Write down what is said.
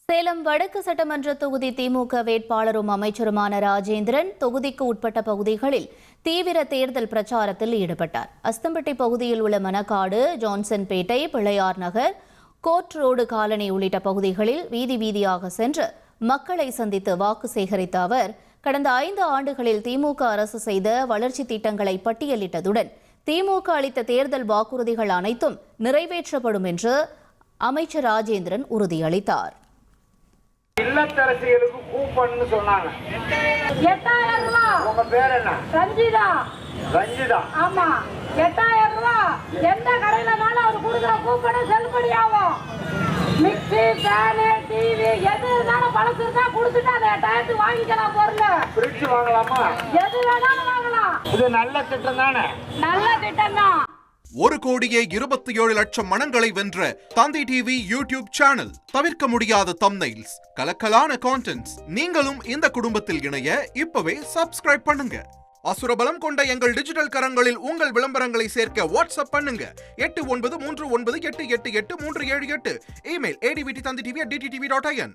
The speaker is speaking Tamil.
சேலம் வடக்கு சட்டமன்ற தொகுதி திமுக வேட்பாளரும் அமைச்சருமான ராஜேந்திரன் தொகுதிக்கு உட்பட்ட பகுதிகளில் தீவிர தேர்தல் பிரச்சாரத்தில் ஈடுபட்டார். அஸ்தம்பட்டி பகுதியில் உள்ள மணக்காடு, ஜான்சன்பேட்டை, பிள்ளையார் நகர், கோர்ட் ரோடு காலனி உள்ளிட்ட பகுதிகளில் வீதி வீதியாக சென்று மக்களை சந்தித்து வாக்கு சேகரித்த அவர் கடந்த 5 ஆண்டுகளில் திமுக அரசு செய்த வளர்ச்சி திட்டங்களை பட்டியலிட்டதுடன் திமுக அளித்த தேர்தல் வாக்குறுதிகள் அனைத்தும் நிறைவேற்றப்படும் என்று அமைச்சர் ராஜேந்திரன் உறுதியளித்தார். இல்லத்தரசிகளுக்கு கூப்பன்னு சொன்னாங்க. 8000 ரூபாய். உங்க பேர் என்ன? ரஞ்சிதா. ரஞ்சிதா. ஆமா. 8000 ரூபாய். எந்த கடையிலனாலும் அவர் கொடுக்குற கூப்பனை செல்லுபடியாகும். மிக்ஸி, ஃபேன், டிவி எது இருந்தாலும் பழசு இருந்தா கொடுத்துட்டு அதை டயத்துக்கு வாங்கிக்கலாம். பொருள் ஃப்ரிட்ஜ் வாங்கலாமா? எது வேணாலும் வாங்கலாம். இது நல்ல திட்டம் தானே? நல்ல திட்டம் தான். 1,27,00,000 மனங்களை வென்ற தந்தி டிவி யூடியூப் சேனல். தவிர்க்க முடியாத தம்ப்நெயில்ஸ், கலக்கலான கான்டென்ட்ஸ். நீங்களும் இந்த குடும்பத்தில் இணைய இப்பவே சப்ஸ்கிரைப் பண்ணுங்க. அசுரபலம் கொண்ட எங்கள் டிஜிட்டல் கரங்களில் உங்கள் விளம்பரங்களை சேர்க்க வாட்ஸ்அப் பண்ணுங்க. 893988883778. Email advtthanditv@dttv.in.